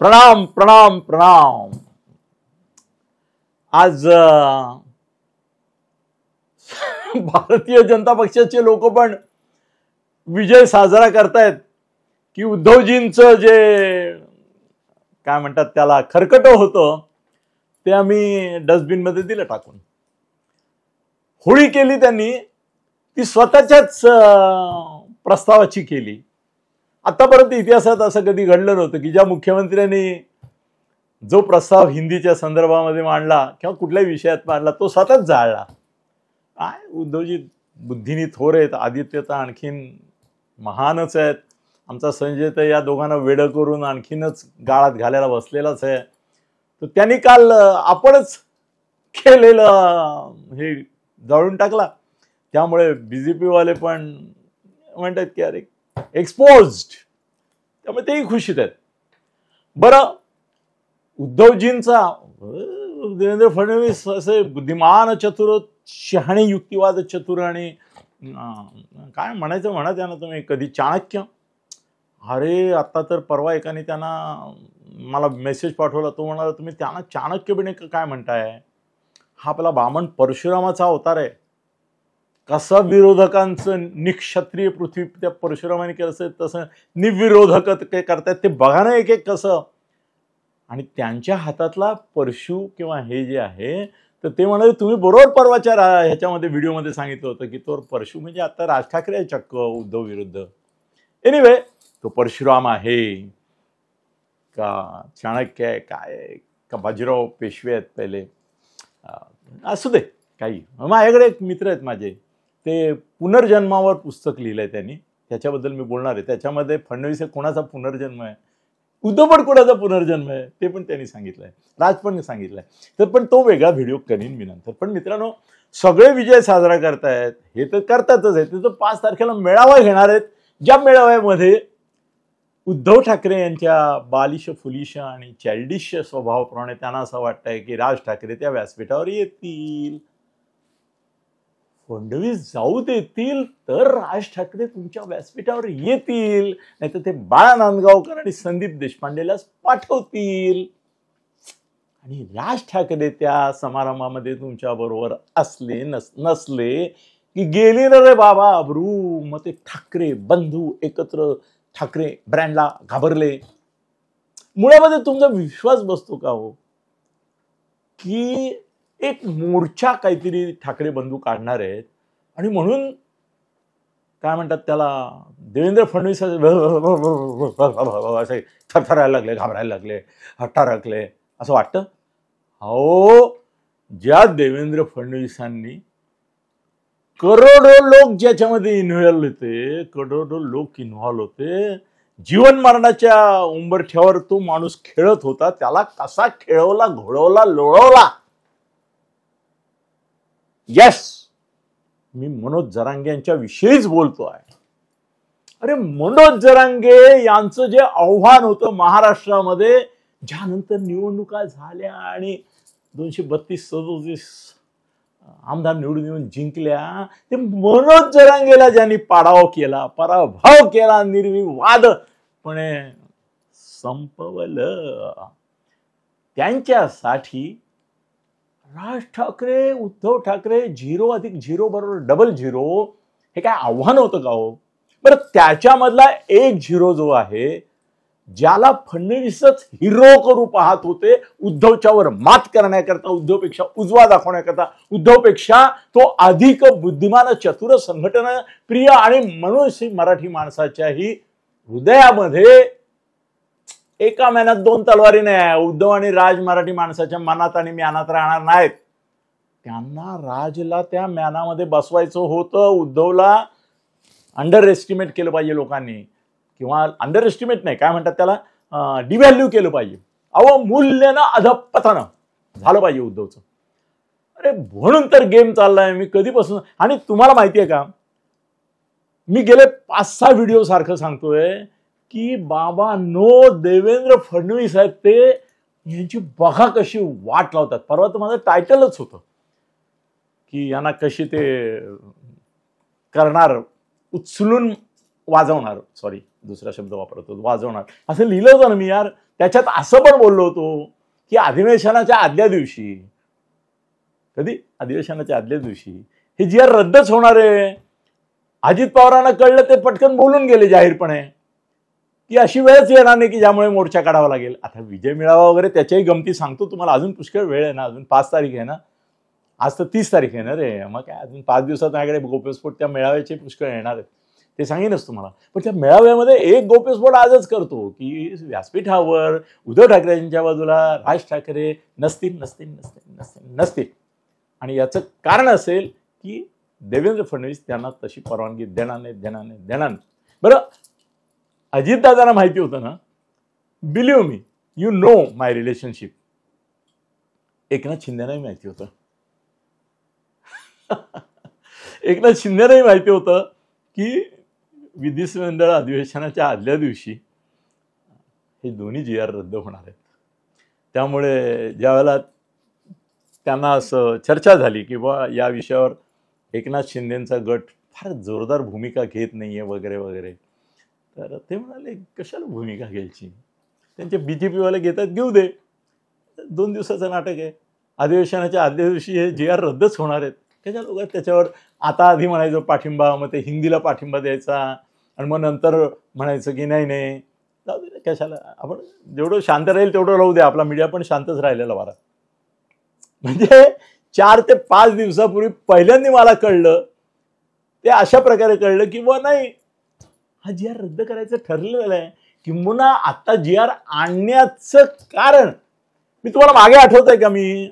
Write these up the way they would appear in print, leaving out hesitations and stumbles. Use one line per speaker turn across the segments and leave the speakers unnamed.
प्रणाम प्रणाम प्रणाम। आज भारतीय जनता पक्षाचे लोक पण विजय साजरा करतायत की उद्धवजींचं जे काय म्हणतात त्याला खरकट होतं ते आम्ही डस्टबिन मध्ये दिलं टाकून। होळी केली त्यांनी, ती स्वतःच्याच प्रस्तावाची केली। आतापर्यंत इतिहासात असं कधी घडलं नव्हतं की ज्या मुख्यमंत्र्यांनी जो प्रस्ताव हिंदीच्या संदर्भामध्ये मांडला किंवा कुठल्याही विषयात मांडला तो स्वतःच जाळला। काय उद्धवजी बुद्धीनी थोर आहेत, आदित्य तर आणखीन महानच आहेत, आमचा संजय तर या दोघांना वेड करून आणखीनच गाळात घालायला बसलेलाच आहे। तर त्यांनी काल आपणच केलेलं हे जाळून टाकला, त्यामुळे बीजेपी वाले पण म्हणतात की अरे एक्सपोज्ड, त्यामुळे तेही खुशीत आहेत। बरं, उद्धवजींचा देवेंद्र फडणवीस असे बुद्धिमान चतुर, शहाणे, युक्तिवाद चतुर आणि काय म्हणायचं म्हणा त्यांना तुम्ही, कधी चाणक्य। अरे आता तर परवा एकाने त्यांना मला मेसेज पाठवला, तो म्हणाला तुम्ही त्यांना चाणक्य बिणे काय म्हणताय, हा आपला बामण परशुरामाचा अवतार आहे। कसं विरोधकांचं निक्षत्रिय पृथ्वी त्या परशुरामाने केलं तसं निर्विरोधक ते करतायत, ते बघा ना एक एक कसं। आणि त्यांच्या हातातला परशु किंवा हे जे आहे तर ते म्हणाले तुम्ही बरोबर परवाच्या ह्याच्यामध्ये व्हिडिओमध्ये सांगितलं होतं की तो परशु म्हणजे आता राज ठाकरे आहे चक्क उद्धव विरुद्ध। एनिवे, तो परशुराम आहे का चाणक्य आहे काय का बाजीराव पेशवे आहेत पहिले, असू दे काही। माझ्याकडे एक मित्र आहेत माझे, ते पुनर्जन्मावर पुस्तक लिहिलंय त्यांनी, त्याच्याबद्दल मी बोलणार आहे। त्याच्यामध्ये फडणवीस कोणाचा पुनर्जन्म आहे, उद्धव पण कोणाचा पुनर्जन्म आहे ते पण त्यांनी सांगितलंय, राज पण सांगितलंय। तर पण तो वेगळा व्हिडिओ करीन मी नंतर। पण मित्रांनो, सगळे विजय साजरा करतायत हे तर करतातच आहे, ते तर 5 तारखेला मेळावा घेणार आहेत, ज्या मेळाव्यामध्ये उद्धव ठाकरे यांच्या बालिश फुलिश आणि चाइल्डिश स्वभावाप्रमाणे त्यांना असं वाटतंय की राज ठाकरे त्या व्यासपीठावर येतील। फडणवीस जाऊ देतील तर राज ठाकरे तुमच्या व्यासपीठावर येतील, नाहीतर ते बाळा नांदगावकर आणि संदीप देशपांडेला पाठवतील। आणि राज ठाकरे त्या समारंभामध्ये तुमच्या बरोबर असले नसले की गेले ना रे बाबा अब्रू, मग ते ठाकरे बंधू एकत्र ठाकरे ब्रँडला घाबरले। मुळामध्ये तुमचा विश्वास बसतो का हो की एक मोर्चा काहीतरी ठाकरे बंधू काढणार आहेत आणि म्हणून काय म्हणतात त्याला देवेंद्र फडणवीस असे थरथरायला लागले, घाबरायला लागले, हट्टारकले असं वाटतं। हो, ज्या देवेंद्र फडणवीसांनी करोडो लोक ज्याच्यामध्ये इन्व्हॉल्व होते, करोडो लोक इन्व्हॉल्व होते, जीवन मरणाच्या उंबरठ्यावर तो माणूस खेळत होता, त्याला कसा खेळवला, घोळवला, लोळवला। यस, मी मनोज जरांगे यांच्या विषयीच बोलतोय। अरे मनोज जरांगे यांचं जे आव्हान होतं महाराष्ट्रामध्ये, ज्यानंतर निवडणुका झाल्या आणि 232-37 आमदार निवडून येऊन जिंकल्या, ते मनोज जरांगेला ज्यांनी पाडाव केला, पराभव केला, निर्विवादपणे संपवलं, त्यांच्यासाठी राज ठाकरे, उद्धव ठाकरे 0+0 = 00 हे काय आव्हान होतं का हो? बरं, त्याच्यामधला 1-0 जो आहे, ज्याला फडणवीसच हिरो करू पाहत होते उद्धवच्यावर मात करण्याकरता, उद्धवपेक्षा उजवा दाखवण्याकरता, उद्धवपेक्षा तो अधिक बुद्धिमान, चतुर, संघटन प्रिय आणि मनुष्य मराठी माणसाच्याही हृदयामध्ये एका मनात 2 तलवारी नाही। उद्धव आणि राज मराठी माणसाच्या मनात आणि म्यानात राहणार नाहीत। त्यांना राजला त्या म्यानामध्ये बसवायचं होतं, उद्धवला अंडर एस्टिमेट केलं पाहिजे लोकांनी, किंवा अंडर एस्टिमेट नाही, काय म्हणतात त्याला, डिव्हॅल्यू केलं पाहिजे, अवमूल्यनं अधपतन झालं पाहिजे उद्धवचं। अरे म्हणून तर गेम चाललाय मी कधीपासून। आणि तुम्हाला माहितीये का, मी गेले 5-6 व्हिडिओ सारखं सांगतोय की बाबा नो, देवेंद्र फडणवीस आहेत ते, यांची बघा कशी वाट लावतात। परवा तर माझं टायटलच होतं की यांना कशी ते करणार, उचलून वाजवणार, सॉरी दुसरा शब्द वापरतो, वाजवणार असं लिहिलं होतं ना मी। यार त्याच्यात असं पण बोललो होतो की अधिवेशनाच्या आदल्या दिवशी, कधी अधिवेशनाच्या आदल्या दिवशी हे जी आर रद्दच होणार आहे. अजित पवारांना कळलं, ते पटकन बोलून गेले जाहीरपणे की अशी वेळच येणार नाही की ज्यामुळे मोर्चा काढावा लागेल. आता विजय मेळावा वगैरे त्याच्याही गमती सांगतो तुम्हाला. अजून पुष्कळ वेळ आहे ना, अजून 5 तारीख आहे ना, आज तर 30 तारीख आहे ना रे. मग काय अजून 5 दिवसात माझ्याकडे गौप्यस्फोट त्या मेळाव्याचे पुष्कळ येणार आहेत, ते सांगेनच तुम्हाला. पण त्या मेळाव्यामध्ये एक गौप्यस्फोट आजच करतो की व्यासपीठावर उद्धव ठाकरेंच्या बाजूला राज ठाकरे नसतील नसतील नसतील नसतील नसतील. आणि याचं कारण असेल की देवेंद्र फडणवीस त्यांना तशी परवानगी देणार नाही देणार नाही देणार नाही. बरं, अजितदादांना माहिती होतं ना, believe me, you know my relationship. Eknath शिंदेनाही माहिती होतं. एकनाथ शिंदेनाही माहिती होतं की विधिमंडळ अधिवेशनाच्या आदल्या दिवशी हे दोन्ही जी आर रद्द होणार आहेत. त्यामुळे ज्यावेळेला त्यांना असं चर्चा झाली की बा या विषयावर एकनाथ शिंदेचा गट फार जोरदार भूमिका घेत नाहीये वगैरे वगैरे, तर ते म्हणाले कशाला भूमिका घ्यायची, त्यांचे बीजेपीवाले घेतात घेऊ दे, 2 दिवसाचं नाटक आहे. अधिवेशनाच्या आदल्या दिवशी हे जी आर रद्दच होणार आहेत. कशा लोक त्याच्यावर आता आधी म्हणायचं पाठिंबा, मग ते हिंदीला पाठिंबा द्यायचा आणि मग नंतर म्हणायचं की नाही नाही जाऊ दे, कशाला, आपण जेवढं शांत राहील तेवढं राहू दे. आपला मीडिया पण शांतच राहिलेला बरा. म्हणजे 4 ते 5 दिवसापूर्वी पहिल्यांदा मला कळलं, ते अशा प्रकारे कळलं की बुवा नाही, हा जी आर रद्द करायचं ठरलेलं आहे. किंबहुना आता जी आर आणण्याचं कारण मी तुम्हाला मागे आठवत आहे का, मी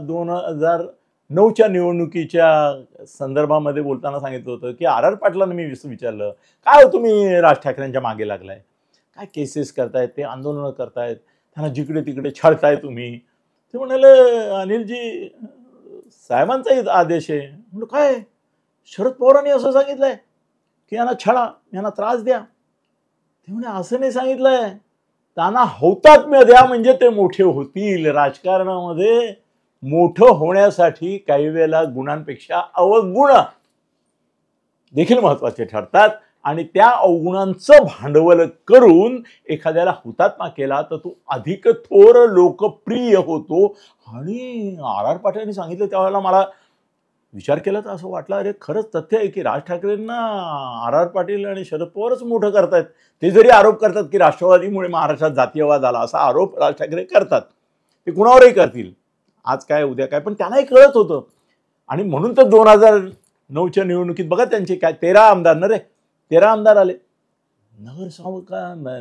2009च्या निवडणुकीच्या संदर्भामध्ये बोलताना सांगितलं होतं की आर पाटलांना मी विचारलं, काय हो तुम्ही राज ठाकरेंच्या मागे लागलाय, काय केसेस करतायत, ते आंदोलनं करतायत, त्यांना जिकडे तिकडे छळताय तुम्ही. ते म्हणाले अनिलजी साहेबांचाही आदेश आहे. म्हणलं काय, शरद पवारांनी असं सांगितलंय की यांना छळा, यांना त्रास द्या. ते म्हणे असं नाही सांगितलंय, त्यांना हौतात्म्य द्या म्हणजे ते मोठे होतील. राजकारणामध्ये मोठं होण्यासाठी काही वेळेला गुणांपेक्षा अवगुण देखील महत्वाचे ठरतात आणि त्या अवगुणांचं भांडवल करून एखाद्याला हुतात्मा केला तर तो अधिक थोर लोकप्रिय होतो. आणि आर पाटील सांगितलं त्यावेळेला मला विचार केला तर असं वाटलं, अरे खरंच तथ्य आहे की राज ठाकरेंना आर पाटील आणि शरद पवारच मोठं करतायत. ते जरी आरोप करतात की राष्ट्रवादीमुळे महाराष्ट्रात जातीयवाद आला, असा आरोप राज ठाकरे करतात, ते कुणावरही करतील, आज काय उद्या काय, पण त्यांनाही कळत होतं. आणि म्हणून तर 2009च्या निवडणुकीत बघा त्यांचे काय 13 आमदार ना रे, 13 आमदार आले.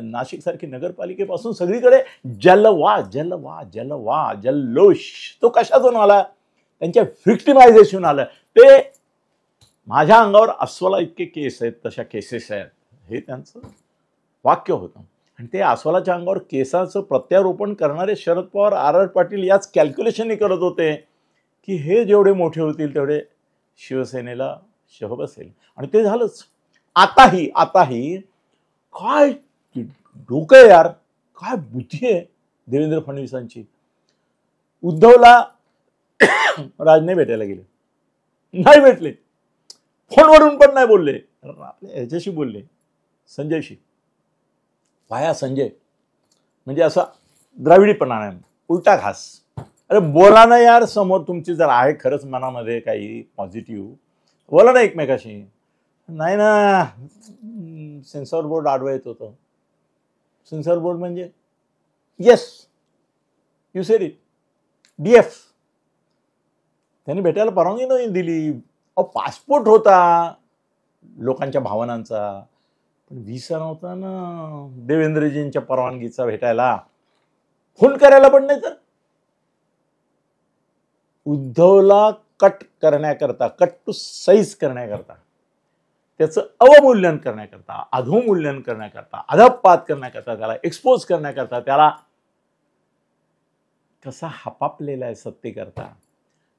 नाशिक सारखी नगरपालिकेपासून सगळीकडे जलवा जलवा जलवा जल्लोष. तो कशातून आला, त्यांच्या व्हिक्टिमायझेशन आलं. ते माझ्या अंगावर अस्वला इतके केस आहेत, तशा केसेस आहेत, हे त्यांचं वाक्य होतं. आणि ते अस्वलाच्या अंगावर केसाचं प्रत्यारोपण करणारे शरद पवार, आर पाटील याच कॅल्क्युलेशनने करत होते की हे जेवढे मोठे होतील तेवढे शिवसेनेला शह बसेल. आणि ते झालंच. आताही काय डोकं आहे यार, काय बुद्धी आहे देवेंद्र फडणवीसांची. उद्धवला राजने भेटायला गेले, नाही भेटले, फोनवरून पण नाही बोलले, आपल्या ह्याच्याशी बोलले, संजयशी. वाया संजय म्हणजे असा द्राविडीपणा नाही, उलटा घास. अरे बोला ना यार, समोर तुमची जर आहे खरंच मनामध्ये काही पॉझिटिव्ह, बोला ना एकमेकाशी. नाही ना, सेन्सॉर बोर्ड आडवं येत होतं. सेन्सॉर बोर्ड म्हणजे yes you sed it, DF. त्यांनी भेटायला परवानगी नाही दिली. पासपोर्ट होता लोकांच्या भावनांचा, पण व्हिसा नव्हता ना देवेंद्रजींच्या परवानगीचा भेटायला. फोन करायला पण नाही. तर उद्धवला कट करण्याकरता, कट टू साईज करण्याकरता, त्याचं अवमूल्यन करण्याकरता, अधोमूल्यन करण्याकरता, अधपात करण्याकरता, त्याला एक्सपोज करण्याकरता, त्याला कसा हपापलेला आहे सत्तेकरता,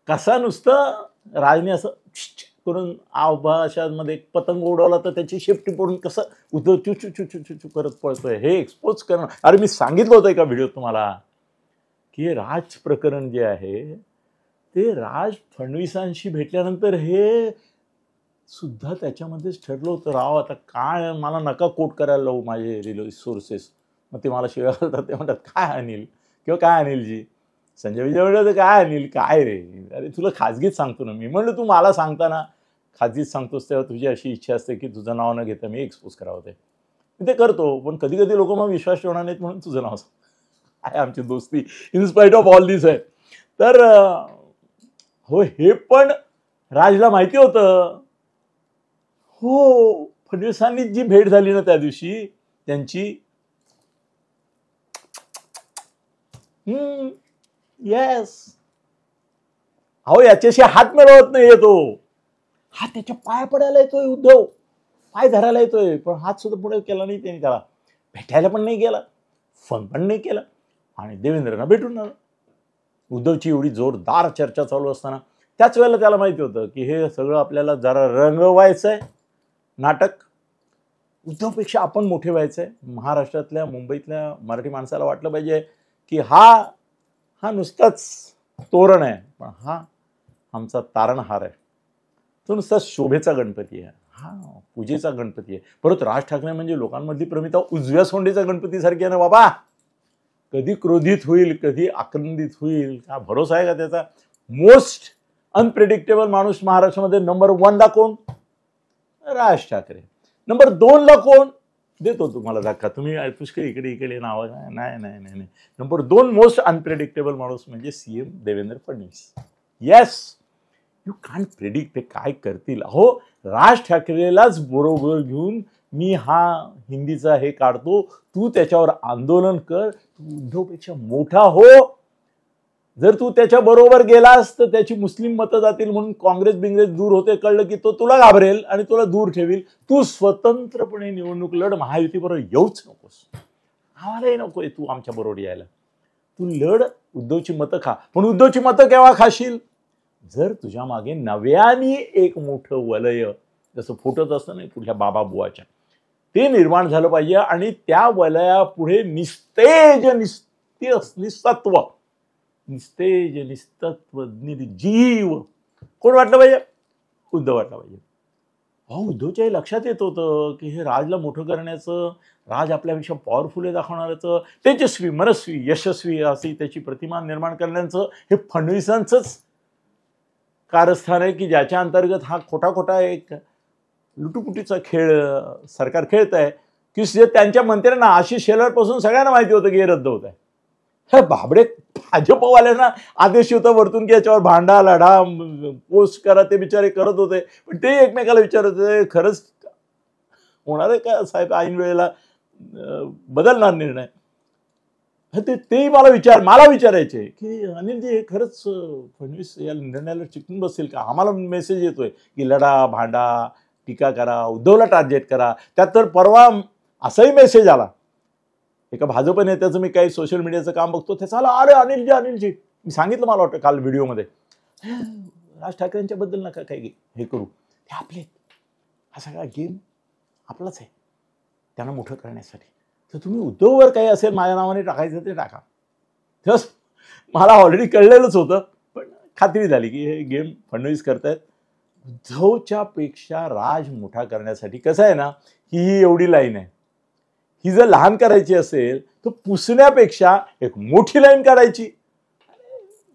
कसा नुसतं राजने असं करून आभाषामध्ये एक पतंग उडवला तर त्याची शेपटी पडून कसं उद्धव चू चू चू चू चू चू करत पळतोय, हे एक्सपोज करणं. अरे मी सांगितलं होतं एका व्हिडिओत तुम्हाला की राज प्रकरण जे आहे ते राज फडणवीसांशी भेटल्यानंतर हे सुद्धा त्याच्यामध्येच ठरलं होतं. राव आता काय, मला नका कोट करायला लावू माझे सोर्सेस, मग ते मला शिव्या घालतात, ते म्हणतात काय अनिल किंवा काय अनिलजी. संजय विजय म्हणलं काय अनिल काय रे, अरे तुला खाजगीत सांगतो ना मी. म्हणलं तू मला सांगताना खाजगीत सांगतोस तेव्हा तुझी अशी इच्छा असते की तुझं नाव न घेता मी एक्सपोज करावं. मी ते करतो, पण कधी कधी लोक मग विश्वास ठेवणार नाहीत म्हणून तुझं नाव आहे. आमची दोस्ती इन स्पाइट ऑफ ऑल दिस आहे. तर हो, हे पण राजला माहिती होतं. हो, फडणवीसांनी जी भेट झाली ना त्या दिवशी त्यांची, येस, अहो याच्याशी हात मिळवत नाही येतो, हा त्याच्या पाय पडायला येतोय उद्धव, पाय धरायला येतोय, पण हात सुद्धा पुढे केला नाही त्यांनी. त्याला भेटायला पण नाही गेला, फोन पण नाही केला, आणि देवेंद्रना भेटून आला. उद्धवची एवढी जोरदार चर्चा चालू असताना त्याच वेळेला त्याला माहिती होतं की हे सगळं आपल्याला जरा रंगवायचं आहे नाटक. उद्धवपेक्षा आपण मोठे व्हायचंय. महाराष्ट्रातल्या मुंबईतल्या मराठी माणसाला वाटलं पाहिजे की हा नुसताच तोरण आहे, पण हा आमचा तारणहार आहे. तो नुसता शोभेचा गणपती आहे, हा पूजेचा गणपती आहे. परत राज ठाकरे म्हणजे लोकांमधली प्रमिता उजव्या सोंडेचा गणपती सारखी आहे ना बाबा. कधी क्रोधित होईल, कधी आक्रंदित होईल, का भरोसा आहे का त्याचा. मोस्ट अनप्रेडिक्टेबल माणूस महाराष्ट्रामध्ये नंबर 1 ला कोण, राज ठाकरे. नंबर 2 ला कोण, देतो तुम्हाला धक्का, तुम्ही पुष्कळ इकडे इकडे नाव नाही नाही नाही. नंबर 2 मोस्ट अनप्रेडिक्टेबल माणूस म्हणजे CM Devendra Fadnavis. Yes, you can't predict ते काय करतील. अहो राज ठाकरेलाच बरोबर घेऊन मी हा हिंदीचा हे काढतो, तू त्याच्यावर आंदोलन कर, तू उद्धवपेक्षा मोठा हो. जर तू त्याच्या बरोबर गेलास तर त्याची मुस्लिम मतं जातील म्हणून काँग्रेस बिंग्रेस दूर होते, कळलं की तो तुला घाबरेल आणि तुला दूर ठेवील. तू स्वतंत्रपणे निवडणूक लढ, महायुतीबरोबर येऊच नकोस, आम्हालाही नकोय तू आमच्या बरोबर यायला. तू लढ, उद्धवची मतं खा. पण उद्धवची मतं केव्हा खाशील, जर तुझ्या मागे नव्याने एक मोठं वलय, जसं फोटोच असतं ना कुठल्या बाबा बुवाच्या, ते निर्माण झालं पाहिजे. आणि त्या वलयापुढे निस्तेज निस्तत्व निर्जीव कोण वाटलं पाहिजे, उद्धव वाटला पाहिजे. अहो उद्धवच्याही लक्षात येत होतं की हे राजला मोठं करण्याचं, राज आपल्यापेक्षा पॉवरफुल आहे दाखवणाऱ्याचं, तेजस्वी मनस्वी यशस्वी अशी त्याची प्रतिमा निर्माण करण्याचं हे फडणवीसांचंच कारस्थान आहे की ज्याच्या अंतर्गत हा खोटा एक लुटुपुटीचा खेळ सरकार खेळत आहे की जे त्यांच्या मंत्र्यांना आशिष शेलारपासून सगळ्यांना माहिती होतं की हे रद्द होत आहे. हे बाबडे भाजपवाल्यांना आदेश होता वरतून की याच्यावर भांडा लढा पोस्ट करा, ते बिचारे करत होते. पण ते एकमेकाला विचारत होते खरंच होणार आहे का साहेब, ऐन वेळेला बदलणार निर्णय. तेही मला विचारायचे की अनिलजी हे खरंच फडणवीस या निर्णयाला चिकटून बसतील का. आम्हाला मेसेज येतोय की लढा भांडा टीका करा, उद्धवला टार्गेट करा. त्यात तर परवा असाही मेसेज आला एका भाजप नेत्याचं, मी काही सोशल मीडियाचं काम बघतो त्याचा आला, अरे अनिलजी मी सांगितलं मला वाटतं काल व्हिडिओमध्ये, राज ठाकरेंच्या बद्दल नका काही हे करू, ते आपले, हा सगळा गेम आपलाच आहे त्यांना मोठं करण्यासाठी. तर तुम्ही उद्धववर काही असेल माझ्या नावाने टाकायचं ते टाका. तेव्हा मला ऑलरेडी कळलेलंच होतं, पण खात्री झाली की हे गेम फडणवीस करतायत उद्धवच्या पेक्षा राज मोठा करण्यासाठी. कसं आहे ना, ही एवढी लाईन आहे, ही जर लहान करायची असेल तर पुसण्यापेक्षा एक मोठी लाईन काढायची.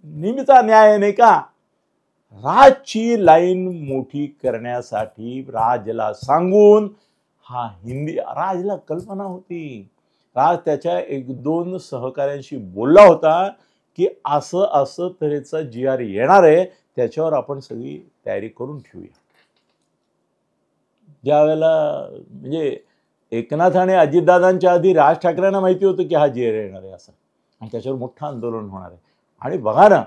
नेहमीचा न्याय नाही का. राजची लाईन मोठी करण्यासाठी राजला सांगून, हा हिंदी, राजला कल्पना होती, राज त्याच्या 1-2 सहकाऱ्यांशी बोलला होता की असं तऱ्हेचा GR येणार आहे, त्याच्यावर आपण सगळी तयारी करून ठेवूया. ज्या वेळेला म्हणजे एकनाथ आणि अजितदादांच्या आधी राज ठाकरेंना माहिती होतं की हा GR येणार आहे असं, आणि त्याच्यावर मोठं आंदोलन होणार आहे. आणि बघा ना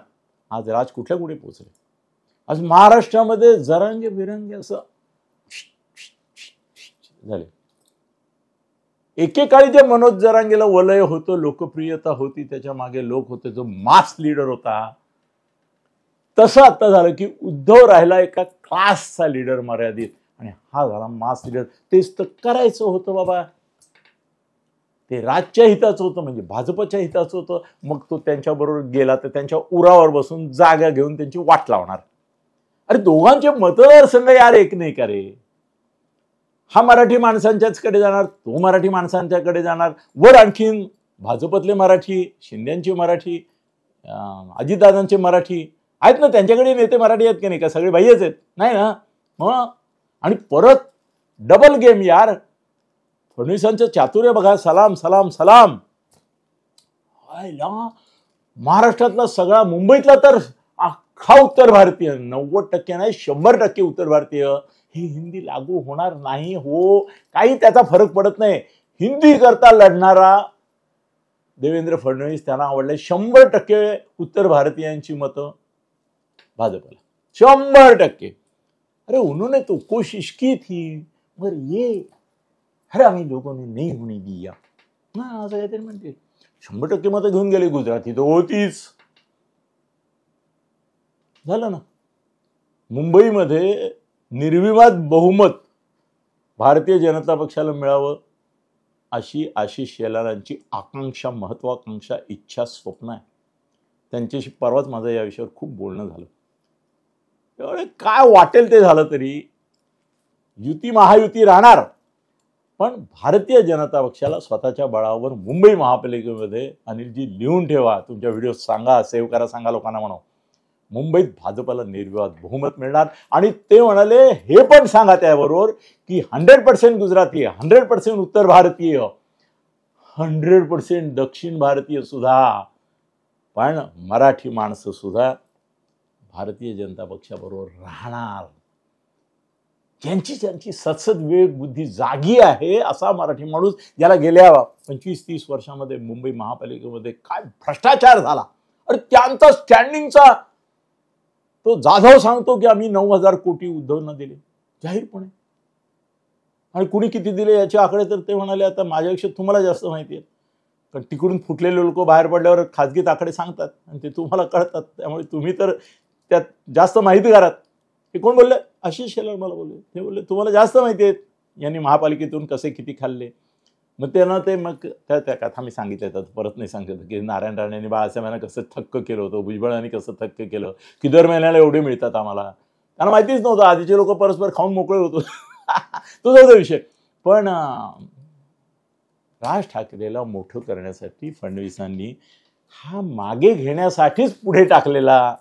आज राज कुठे पोहोचले. आज महाराष्ट्रामध्ये जरांगे बिरंगे असं झाले. एकेकाळी जे मनोज जरांगेला वलय होतं, लोकप्रियता होती, त्याच्या मागे लोक होते, जो मास लीडर होता, तसं आता झालं की उद्धव राहिला एका क्लासचा लीडर मर्यादित, आणि हा झाला मास लीडर. तेच तर करायचं होतं बाबा, ते राजच्या हिताचं होतं, म्हणजे भाजपच्या हिताचं होतं. मग तो त्यांच्याबरोबर गेला तर त्यांच्या उरावर बसून जागा घेऊन त्यांची वाट लावणार. अरे दोघांचे मतदारसंघ यार एक नाही का रे. हा मराठी माणसांच्याच कडे जाणार, तो मराठी माणसांच्याकडे जाणार, वर आणखीन भाजपतले मराठी, शिंद्यांची मराठी, अजितदादांचे मराठी आहेत ना, त्यांच्याकडे नेते मराठी आहेत की नाही, का सगळे बाह्यच आहेत, नाही ना मग. आणि परत डबल गेम यार. फडणवीसांचं चातुर्य बघा, सलाम सलाम सलाम. महाराष्ट्रातला सगळा, मुंबईतला तर अख्खा उत्तर भारतीय, 90% नाही 100% उत्तर भारतीय हे हिंदी लागू होणार नाही हो, काही त्याचा फरक पडत नाही. हिंदी करता लढणारा देवेंद्र फडणवीस त्यांना आवडले. 100% उत्तर भारतीयांची मतं भाजपला, 100%. अरे उन्होंने तो कोशिश की थी मगर ये अरे आम्ही लोकांनी नाही होणे दिया, असं काहीतरी म्हणते. 100% मतं घेऊन गेले. गुजराती तर होतीच. झालं ना. मुंबईमध्ये निर्विवाद बहुमत भारतीय जनता पक्षाला मिळावं अशी आशिष शेलारांची आकांक्षा, महत्वाकांक्षा, इच्छा, स्वप्न आहे. त्यांच्याशी परवाच माझं या विषयावर खूप बोलणं झालं. त्यामुळे काय वाटेल ते झालं तरी युती महायुती राहणार, पण भारतीय जनता पक्षाला स्वतःच्या बळावर मुंबई महापालिकेमध्ये, अनिलजी लिहून ठेवा, तुमच्या व्हिडिओ सांगा, सेव्ह करा, सांगा लोकांना, म्हणा मुंबईत भाजपला निर्विवाद बहुमत मिळणार. आणि ते म्हणाले हे पण सांगा त्याबरोबर की 100% गुजराती, 100% उत्तर भारतीय, 100% दक्षिण भारतीय सुद्धा, पण मराठी माणसं सुद्धा भारतीय जनता पक्षाबरोबर राहणार. ज्यांची सतसत विवेक बुद्धी जागी आहे असा मराठी माणूस, ज्याला गेल्या 25-30 वर्षामध्ये मुंबई महापालिकेमध्ये काय भ्रष्टाचार झाला, अरे त्यांचा स्टँडिंगचा तो जाधव सांगतो की आम्ही 9,000 कोटी उद्धवना दिले जाहीरपणे, आणि कुणी किती दिले याचे आकडे तर ते म्हणाले आता माझ्यापेक्षा तुम्हाला जास्त माहिती आहे, कारण तिकडून फुटलेले लोक बाहेर पडल्यावर खाजगीत आकडे सांगतात आणि ते तुम्हाला कळतात, त्यामुळे तुम्ही तर त्यात जास्त माहिती करात. हे कोण बोलले? आशिष शेलार मला बोलले. ते बोलले तुम्हाला जास्त माहिती आहेत यांनी महापालिकेतून कसे किती खाल्ले. मग त्यांना ते मग त्या कथा मी सांगितल्या, परत नाही सांगितलं की नारायण राणेंनी बाळासाहेबांना कसं थक्क केलं होतं, भुजबळांनी कसं थक्क केलं की दर महिन्याला एवढे मिळतात आम्हाला. त्यांना माहितीच नव्हतं. आधीचे लोक परस्पर खाऊन मोकळे होतो. तो जाऊ विषय. पण राज ठाकरेला मोठं करण्यासाठी फडणवीसांनी हा मागे घेण्यासाठीच पुढे टाकलेला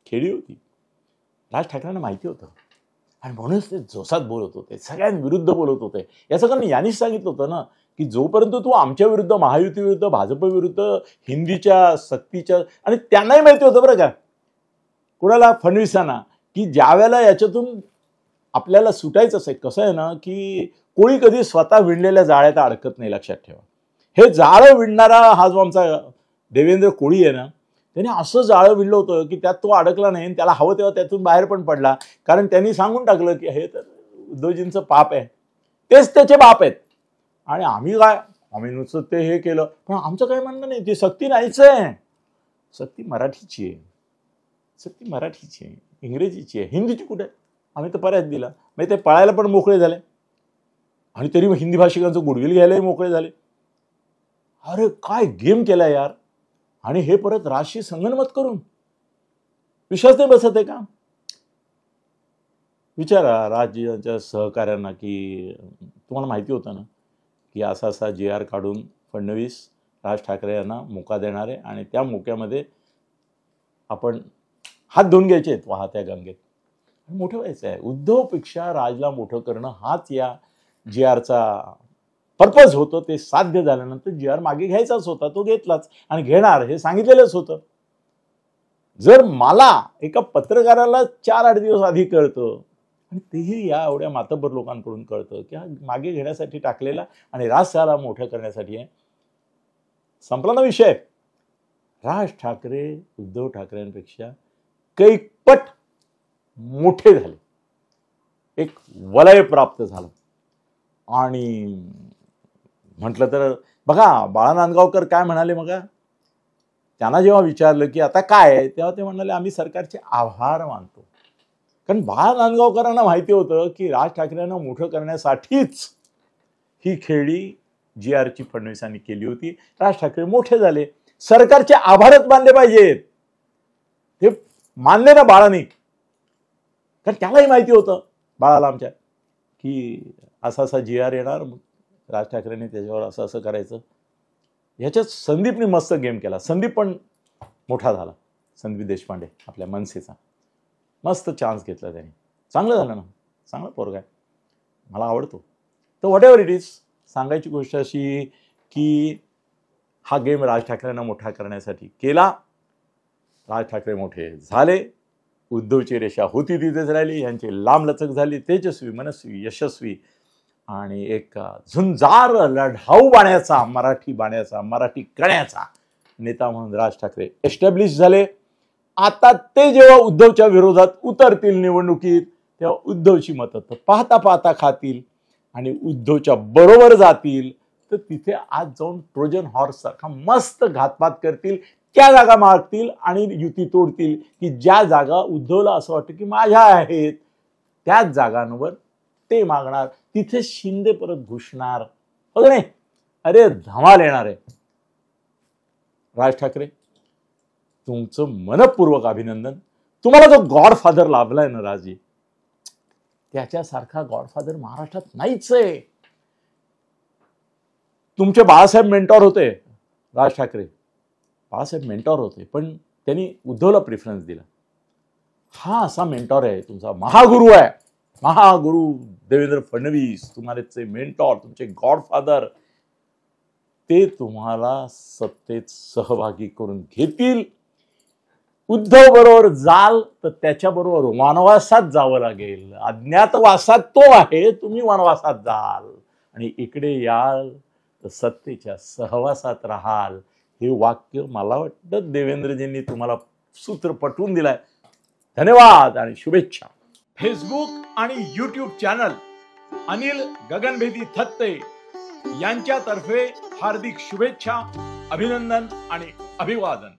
खेळी होती. राज ठाकरेंना माहिती होतं आणि म्हणूनच ते जोसात बोलत होते, सगळ्यांविरुद्ध बोलत होते. याचं कारण यांनीच सांगितलं होतं ना की जोपर्यंत तू आमच्या विरुद्ध, महायुती विरुद्ध, भाजप विरुद्ध, हिंदीच्या सक्तीच्या, आणि त्यांनाही माहिती होतं बरं का कुणाला, फडणवीसांना, की ज्या वेळेला याच्यातून आपल्याला सुटायचं असेल, कसं आहे ना की कोळी कधी स्वतः विणलेल्या जाळ्यात अडकत नाही, लक्षात ठेवा. हे जाळं विणणारा हा जो आमचा देवेंद्र कोळी आहे ना, त्याने असं जाळं विणलं होतं की त्यात तो अडकला नाही आणि त्याला हवं तेव्हा त्यातून बाहेर पण पडला, कारण त्यांनी सांगून टाकलं की हे तर उद्धवजींचं पाप आहे, तेच त्याचे बाप आहेत, आणि आम्ही काय, आम्ही नुसतं ते हे केलं. पण आमचं काय म्हणणं नाही, ती सक्ती नाहीच आहे. सक्ती मराठीची आहे, सक्ती मराठीची आहे, इंग्रजीची आहे, हिंदीची कुठे आहे? आम्ही तर पर्याय दिला. म्हणजे ते पळायला पण मोकळे झाले आणि तरी हिंदी भाषिकांचं गुडविल घ्यायलाही मोकळे झाले. अरे काय गेम केला यार. आणि हे परत राजशी संगनमत करून विश्वास नाही बसत आहे का? विचारा राज्याच्या सहकाऱ्यांना की तुम्हाला माहिती होतं ना की असा असा JR काढून फडणवीस राज ठाकरे यांना मोका देणार आहे आणि त्या मोक्यामध्ये आपण हात धुवून घ्यायचे आहेत वाहत्या गंगेत, मोठं व्हायचं आहे. उद्धवपेक्षा राजला मोठं करणं हाच या JRचा पर्पज होतं. ते साध्य झाल्यानंतर JR मागे घ्यायचाच होता, तो घेतलाच आणि घेणार हे सांगितलेलंच होतं. जर मला एका पत्रकाराला 4-8 दिवस आधी कळतं आणि तेही या एवढ्या मातब्बर लोकांकडून कळतं की हा मागे घेण्यासाठी टाकलेला आणि राजसाला मोठं करण्यासाठी आहे, संपला ना विषय. राज ठाकरे उद्धव ठाकरेंपेक्षा कैकपट मोठे झाले, एक वलय प्राप्त झालं. आणि म्हटलं तर बघा बाळा नांदगावकर काय म्हणाले, मग त्यांना जेव्हा विचारलं की आता काय आहे, तेव्हा ते म्हणाले आम्ही सरकारचे आभार मानतो. कारण बाळा नांदगावकरांना माहिती होतं की राज ठाकरेंना मोठं करण्यासाठीच ही खेळी JRची फडणवीसांनी केली होती. राज ठाकरे मोठे झाले, सरकारचे आभारच मानले पाहिजेत, हे मानले ना बाळानी, कारण त्यालाही माहिती होतं बाळाला आमच्या की असा असा GR येणार, मग राज ठाकरेंनी त्याच्यावर असं असं करायचं. ह्याच्यात संदीपने मस्त गेम केला. संदीप पण मोठा झाला, संदीप देशपांडे आपल्या मनसेचा. मस्त चान्स घेतला त्याने, चांगलं झालं ना, चांगला पोरगा आहे, मला आवडतो. तर व्हॉट एव्हर इट इज, सांगायची गोष्ट अशी की हा गेम राज ठाकरेंना मोठा करण्यासाठी केला. राज ठाकरे मोठे झाले, उद्धवची रेषा होती तिथेच राहिली, यांची लांबलचक झाली, तेजस्वी, मनस्वी, यशस्वी आणि एक झुंजार लढाऊ बाण्याचा, मराठी कण्याचा नेता म्हणून राज ठाकरे एस्टॅब्लिश झाले. आता ते जेव्हा उद्धवच्या विरोधात उतरतील निवडणुकीत, तेव्हा उद्धवची मतं तर पाहता पाहता खातील आणि उद्धवच्या बरोबर जातील. तर तिथे आज जाऊन ट्रोजन हॉर्स सारखा मस्त घातपात करतील, त्या जागा मागतील आणि युती तोडतील, की ज्या जागा उद्धवला असं वाटतं की माझ्या आहेत त्याच जागांवर ते मागणार. तिथे शिंदे परत घुसणार, हो नाही? अरे धमाल येणार आहे. राज ठाकरे, तुमचं मनपूर्वक अभिनंदन. तुम्हाला जो गॉडफादर लाभलाय ना राजी, त्याच्यासारखा गॉडफादर महाराष्ट्रात नाहीच आहे. तुमचे बाळासाहेब मेंटॉर होते, राज ठाकरे बाळासाहेब मेंटॉर होते, पण त्यांनी उद्धवला प्रेफरन्स दिला. हा असा मेंटॉर आहे तुमचा, महागुरु आहे, महागुरु देवेंद्र फडणवीस, तुम्हारे मेंटॉर, तुमचे गॉडफादर. ते तुम्हाला सत्तेत सहभागी करून घेतील. उद्धव बरोबर जाल तर त्याच्याबरोबर वनवासात जावं लागेल. अज्ञातवासात तो आहे, तुम्ही वनवासात जाल आणि इकडे याल तर सत्तेच्या सहवासात राहाल. हे वाक्य मला वाटतं देवेंद्रजींनी तुम्हाला सूत्र पटवून दिलाय. धन्यवाद आणि शुभेच्छा. फेसबुक आणि YouTube चॅनल अनिल गगनभेदी थत्ते यांच्यातर्फे हार्दिक शुभेच्छा, अभिनंदन आणि अभिवादन.